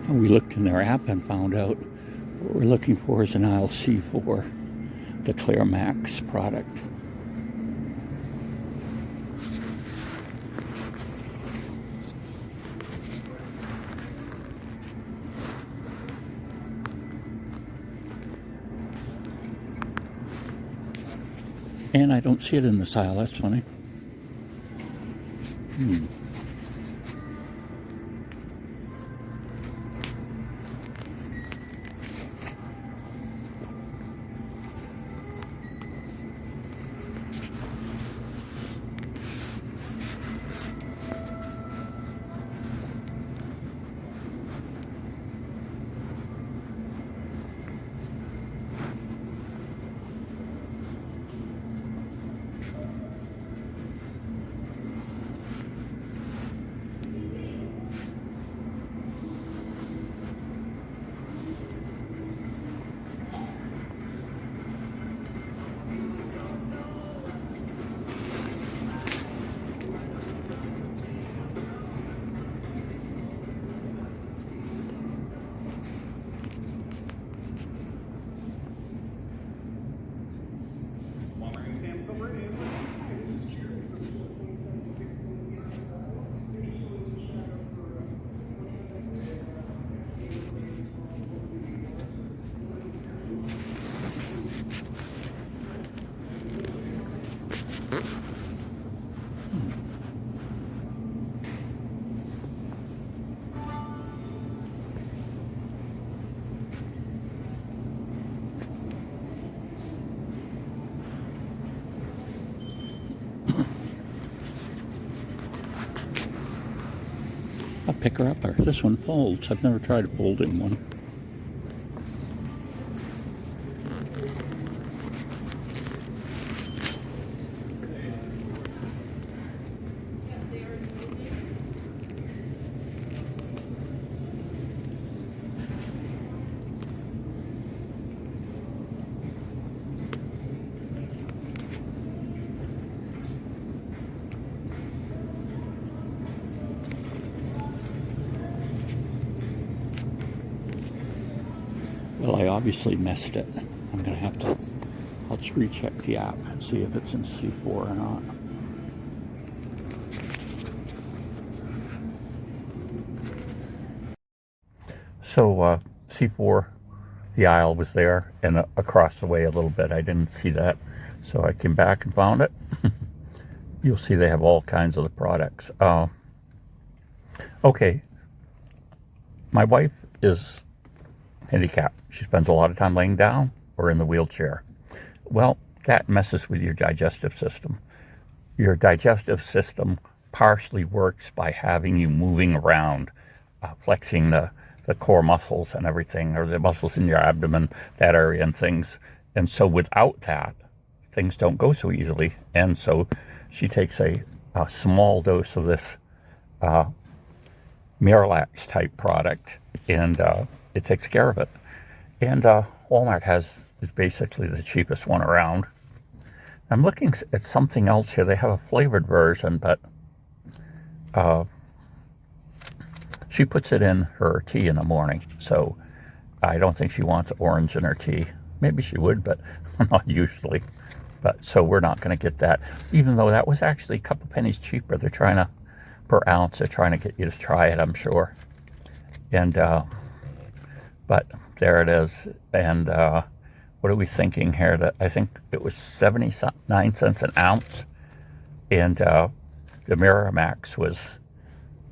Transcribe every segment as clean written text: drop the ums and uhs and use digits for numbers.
We looked in their app and found out what we're looking for is an aisle C4, the Clearmax product. And I don't see it in this aisle, that's funny. A picker-upper. This one folds. I've never tried a folding one. Well, I obviously missed it. I'm going to have to, I'll just recheck the app and see if it's in C4 or not. So C4, the aisle was there, and across the way a little bit. I didn't see that, so I came back and found it. You'll see they have all kinds of the products. Okay, my wife is handicapped. She spends a lot of time laying down or in the wheelchair. Well, that messes with your digestive system. Your digestive system partially works by having you moving around, flexing the core muscles and everything, or the muscles in your abdomen, that area and things. And so without that, things don't go so easily. And so she takes a small dose of this Miralax type product, and it takes care of it. And Walmart is basically the cheapest one around. I'm looking at something else here. They have a flavored version, but she puts it in her tea in the morning, so I don't think she wants orange in her tea. Maybe she would, but not usually. But so we're not going to get that, even though that was actually a couple pennies cheaper. They're trying to, per ounce, they're trying to get you to try it, I'm sure. And, but there it is. And what are we thinking here? That I think it was 79 cents an ounce. And the Miramax was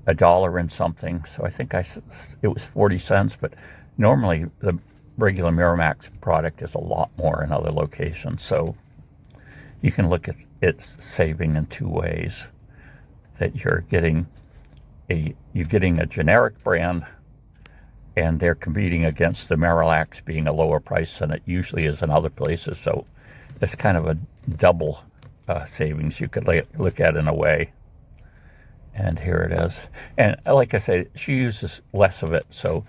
$1 and something. So I think it was 40 cents. But normally the regular Miramax product is a lot more in other locations. So you can look at its saving in two ways. That you're getting a generic brand, and they're competing against the Miralax being a lower price than it usually is in other places. So it's kind of a double savings you could look at in a way. And here it is. And like I say, she uses less of it. So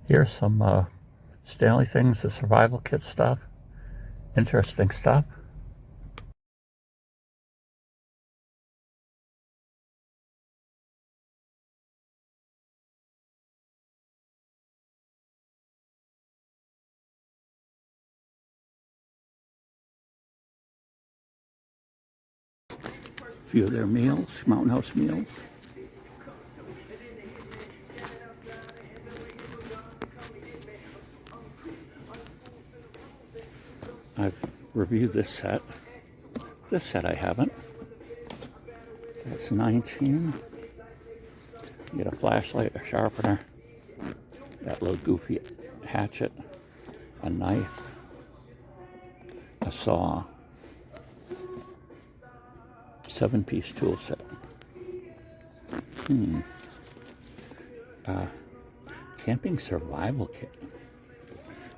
here's some Stanley things, the survival kit stuff. Interesting stuff. A few of their meals, Mountain House meals. I've reviewed this set. This set I haven't. That's 19. You get a flashlight, a sharpener, that little goofy hatchet, a knife, a saw, 7-piece tool set. Camping survival kit.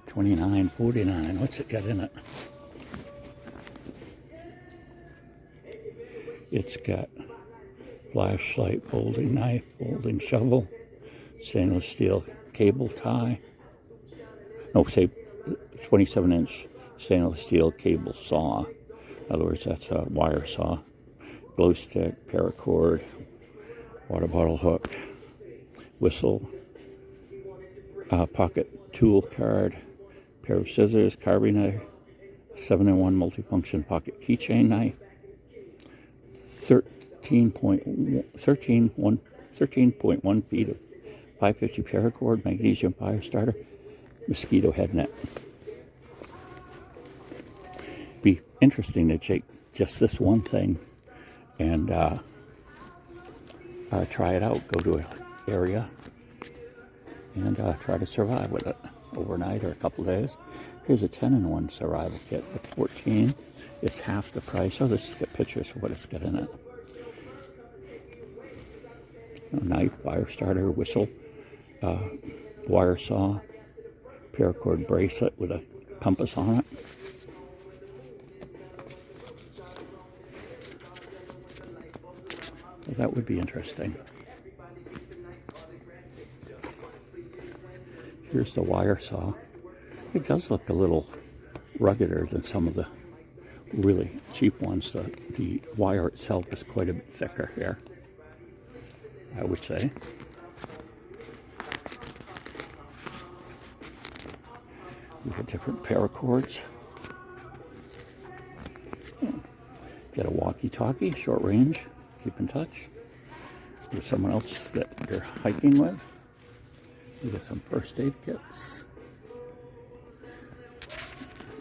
$29.49. What's it got in it? It's got flashlight, folding knife, folding shovel, stainless steel cable tie. No, say 27-inch stainless steel cable saw. In other words, that's a wire saw. Glow stick, paracord, water bottle hook, whistle, pocket tool card, pair of scissors, carving knife, 7-in-1 multifunction pocket keychain knife, 13.1 feet of 550 paracord, magnesium fire starter, mosquito head net. Be interesting to take just this one thing and try it out. Go to an area and try to survive with it overnight or a couple days. Here's a 10-in-1 survival kit at 14. It's half the price. Oh, let's just get pictures of what it's got in it. A knife, fire starter, whistle, wire saw, paracord bracelet with a compass on it. Well, that would be interesting. Here's the wire saw. It does look a little ruggeder than some of the really cheap ones. The wire itself is quite a bit thicker here, I would say. We have different paracords. Get a walkie-talkie, short range, keep in touch with someone else that you're hiking with. You get some first aid kits.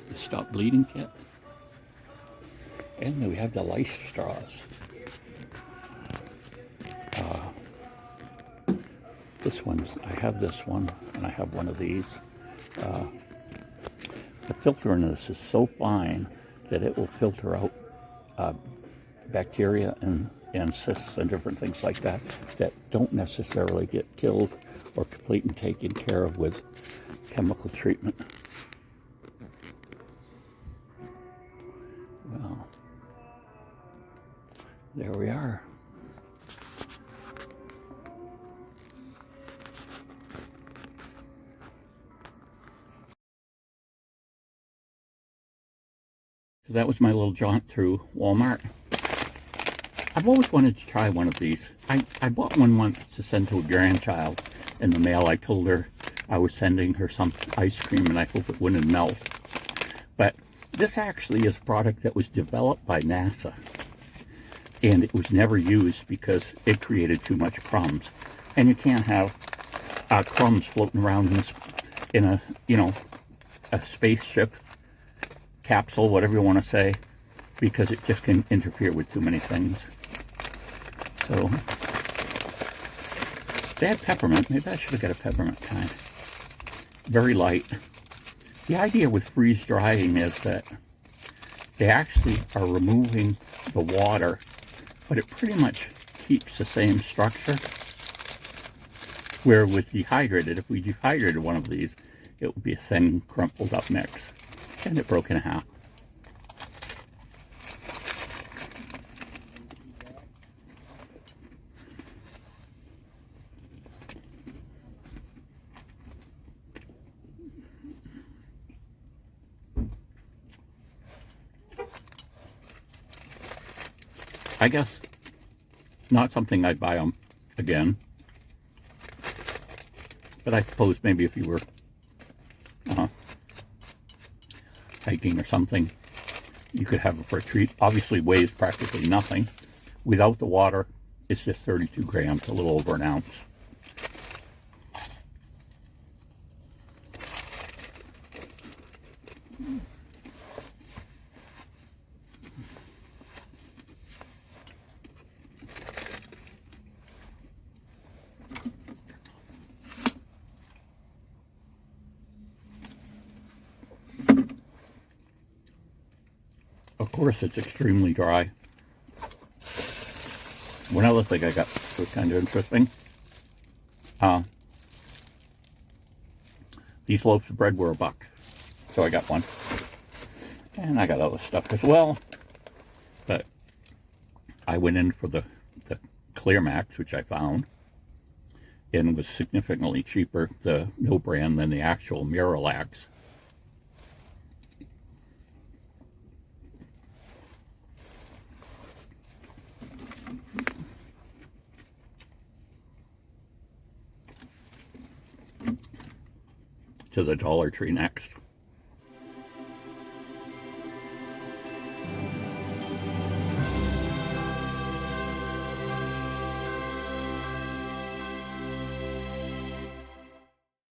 The stop bleeding kit. And then we have the lice straws. This one, I have this one, and I have one of these. The filter in this is so fine that it will filter out bacteria and cysts and different things like that that don't necessarily get killed or completely taken care of with chemical treatment. Well, there we are. So that was my little jaunt through Walmart. I've always wanted to try one of these. I bought one once to send to a grandchild in the mail. I told her I was sending her some ice cream and I hope it wouldn't melt. But this actually is a product that was developed by NASA. And it was never used because it created too much crumbs. And you can't have crumbs floating around in a, you know, a spaceship, capsule, whatever you want to say, because it just can interfere with too many things. So, they had peppermint. Maybe I should have got a peppermint kind. Very light. The idea with freeze drying is that they actually are removing the water, but it pretty much keeps the same structure. Where with dehydrated, if we dehydrated one of these, it would be a thin, crumpled up mix. And it broke in half. I guess not something I'd buy them again. But I suppose maybe if you were hiking or something, you could have it for a treat. Obviously weighs practically nothing. Without the water, it's just 32 grams, a little over an ounce. Of course, it's extremely dry. One other thing I got was kind of interesting. These loaves of bread were $1, so I got one. And I got other stuff as well. But I went in for the Clearmax, which I found, and was significantly cheaper, the no brand, than the actual Miralax. To the Dollar Tree next.